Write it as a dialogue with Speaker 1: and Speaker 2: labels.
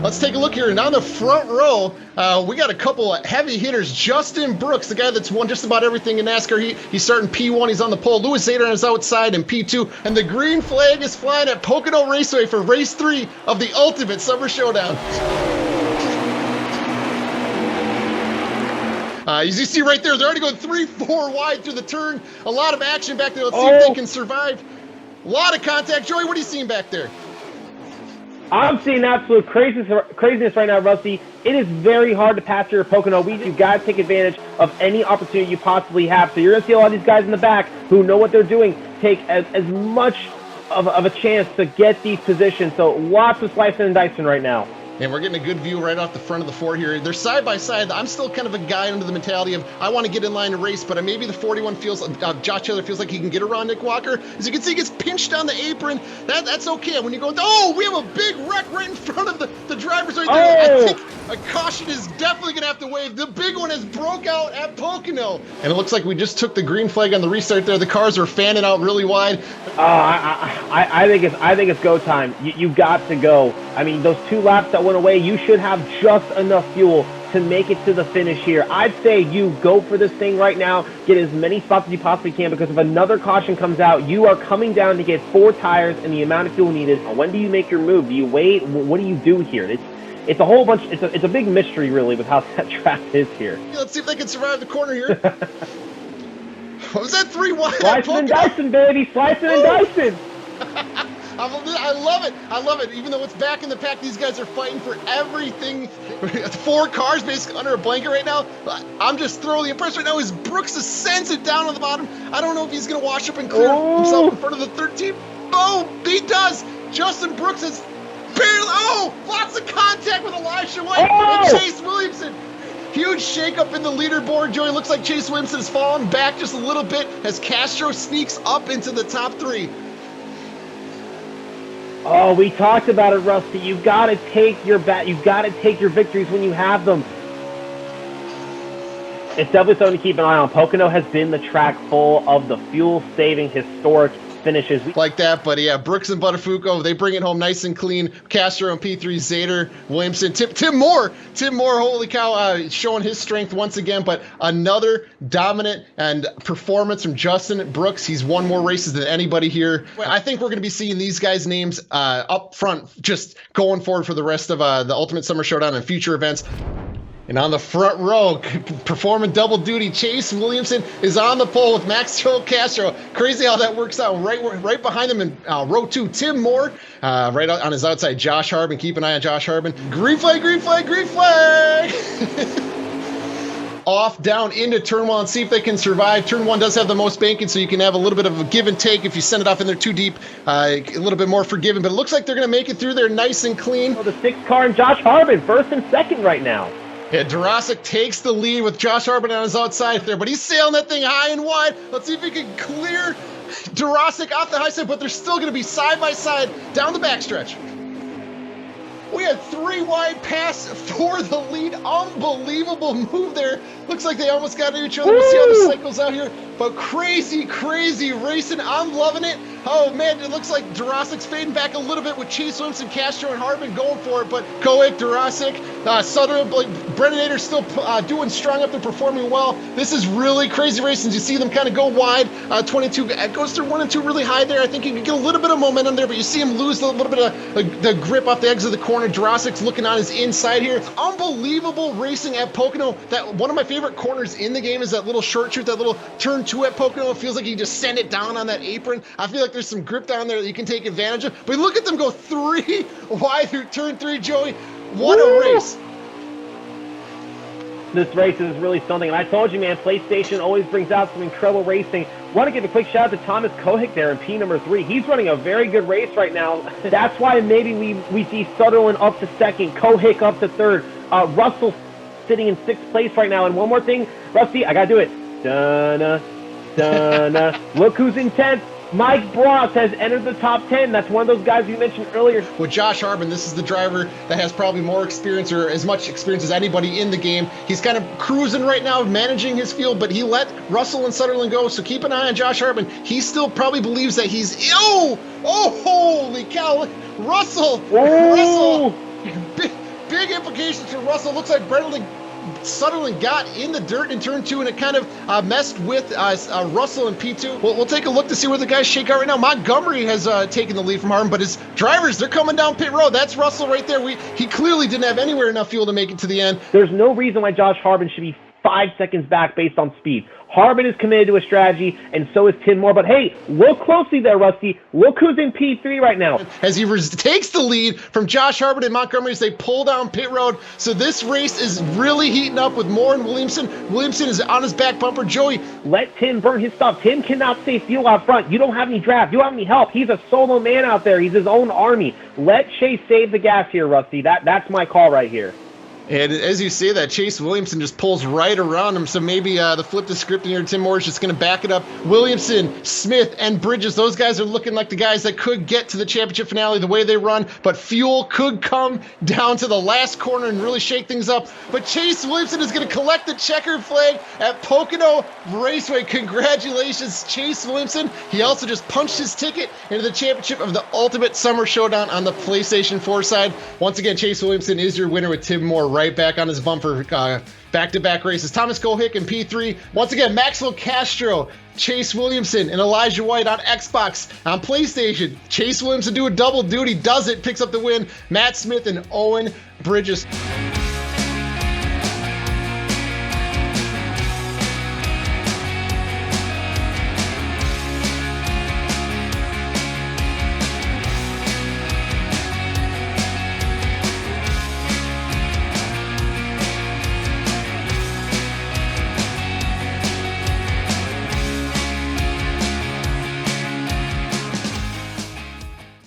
Speaker 1: Let's take a look here. And on the front row, we got a couple of heavy hitters. Justin Brooks, the guy that's won just about everything in NASCAR Heat. He's starting P1. He's on the pole. Louis Zader on his outside in P2. And the green flag is flying at Pocono Raceway for race 3 of the ultimate Summer Showdown. As you see right there, they're already going 3-4 wide through the turn. A lot of action back there. Let's see if they can survive. A lot of contact. Joey, what are you seeing back there?
Speaker 2: I'm seeing absolute craziness right now, Rusty. It is very hard to pass your Pocono. You've got to take advantage of any opportunity you possibly have. So you're going to see a lot of these guys in the back who know what they're doing take as much of a chance to get these positions. So lots of slicing and dicing right now.
Speaker 1: And we're getting a good view right off the front of the Ford here. They're side by side. I'm still kind of a guy under the mentality of I want to get in line to race, but maybe the 41 feels, Josh Taylor feels like he can get around Nick Walker. As you can see, he gets pinched on the apron. That's okay. When you go, oh, we have a big wreck right in front of the drivers right there. I think a caution is definitely going to have to wave. The big one has broke out at Pocono. And it looks like we just took the green flag on the restart there. The cars were fanning out really wide.
Speaker 2: I think it's go time. You got to go. I mean, those 2 laps that went away, you should have just enough fuel to make it to the finish here. I'd say you go for this thing right now, get as many spots as you possibly can, because if another caution comes out, you are coming down to get 4 tires and the amount of fuel needed. When do you make your move? Do you wait? What do you do here? It's a whole bunch. It's a big mystery, really, with how that track is here.
Speaker 1: Yeah, let's see if they can survive the corner here. What was that 3 wide?
Speaker 2: Slicing and dicing, baby. Slicing and dicing.
Speaker 1: I love it. I love it. Even though it's back in the pack, these guys are fighting for everything. 4 cars basically under a blanket right now. I'm just thoroughly impressed right now as Brooks sends it down on the bottom. I don't know if he's going to wash up and clear himself in front of the 13. Oh, he does. Justin Brooks is barely, lots of contact with Elisha White and Chase Williamson. Huge shakeup in the leaderboard. Joey, looks like Chase Williamson has fallen back just a little bit as Castro sneaks up into the top 3.
Speaker 2: Oh, we talked about it, Rusty. You've got to take your victories when you have them. It's definitely something to keep an eye on. Pocono has been the track full of the fuel-saving, historic finishes.
Speaker 1: Like that, but yeah, Brooks and Buttafuoco, they bring it home nice and clean. Castro and P3, Zader, Williamson, Tim Moore, holy cow, showing his strength once again, but another dominant and performance from Justin Brooks. He's won more races than anybody here. I think we're going to be seeing these guys' names up front just going forward for the rest of the Ultimate Summer Showdown and future events. And on the front row, performing double duty, Chase Williamson is on the pole with Max Joel Castro. Crazy how that works out. Right behind him in row 2, Tim Moore. Right on his outside, Josh Harbin. Keep an eye on Josh Harbin. Green flag, green flag, green flag! Off, down, into turn 1 and see if they can survive. Turn 1 does have the most banking, so you can have a little bit of a give and take if you send it off in there too deep. A little bit more forgiving, but it looks like they're going to make it through there nice and clean.
Speaker 2: The 6th car and Josh Harbin, 1st and 2nd right now.
Speaker 1: Yeah, Durasic takes the lead with Josh Harbin on his outside there, but he's sailing that thing high and wide. Let's see if he can clear Durasic off the high side, but they're still going to be side by side down the backstretch. We had 3 wide pass for the lead. Unbelievable move there. Looks like they almost got into each other. We'll see how this cycles out here. But crazy, crazy racing. I'm loving it. Oh, man, it looks like Durasic's fading back a little bit with Chase Williamson, Castro, and Harbin going for it. But Koick, Durasic, Sutherland, Brennan Ader still doing strong up there, performing well. This is really crazy racing. You see them kind of go wide. 22 goes through 1 and 2 really high there. I think you can get a little bit of momentum there, but you see him lose a little bit of the grip off the exit of the corner. Durasic's looking on his inside here. Unbelievable racing at Pocono. That one of my favorite corners in the game is that little short chute, that little turn 2 at Pocono. It feels like you just send it down on that apron. I feel like there's some grip down there that you can take advantage of. But look at them go 3 wide through turn 3, Joey. What a race.
Speaker 2: This race is really something. And I told you, man, PlayStation always brings out some incredible racing. Want to give a quick shout out to Thomas Kohick there in P number 3. He's running a very good race right now. That's why maybe we see Sutherland up to 2nd, Kohick up to 3rd, Russell sitting in 6th place right now. And one more thing, Rusty, I got to do it. Dun-na, dun-na. Look who's in 10th. Mike Bross has entered the top 10. That's one of those guys you mentioned earlier.
Speaker 1: With Josh Harbin, this is the driver that has probably more experience, or as much experience as anybody in the game. He's kind of cruising right now, managing his field, but he let Russell and Sutherland go, so keep an eye on Josh Harbin. He still probably believes that he's, holy cow, Russell, big implications for Russell. Looks like Sutherland got in the dirt in turn 2, and it kind of messed with Russell in P2. We'll take a look to see where the guys shake out right now. Montgomery has taken the lead from Harmon, but his drivers, they're coming down pit road. That's Russell right there. He clearly didn't have anywhere enough fuel to make it to the end.
Speaker 2: There's no reason why Josh Harbin should be 5 seconds back based on speed. Harbin is committed to a strategy, and so is Tim Moore. But hey, look closely there, Rusty. Look who's in P3 right now.
Speaker 1: As he takes the lead from Josh Harbin and Montgomery as they pull down pit road. So this race is really heating up with Moore and Williamson. Williamson is on his back bumper. Joey,
Speaker 2: let Tim burn his stuff. Tim cannot save fuel out front. You don't have any draft. You don't have any help. He's a solo man out there. He's his own army. Let Chase save the gas here, Rusty. That's my call right here.
Speaker 1: And as you say that, Chase Williamson just pulls right around him, so maybe the flip the script here, Tim Moore is just going to back it up. Williamson, Smith, and Bridges, those guys are looking like the guys that could get to the championship finale the way they run, but fuel could come down to the last corner and really shake things up. But Chase Williamson is going to collect the checkered flag at Pocono Raceway. Congratulations, Chase Williamson. He also just punched his ticket into the championship of the Ultimate Summer Showdown on the PlayStation 4 side. Once again, Chase Williamson is your winner with Tim Moore right back on his bumper, back-to-back races. Thomas Kohick in P3. Once again, Maxwell Castro, Chase Williamson, and Elijah White on Xbox. On PlayStation, Chase Williamson do a double duty, does it, picks up the win. Matt Smith and Owen Bridges.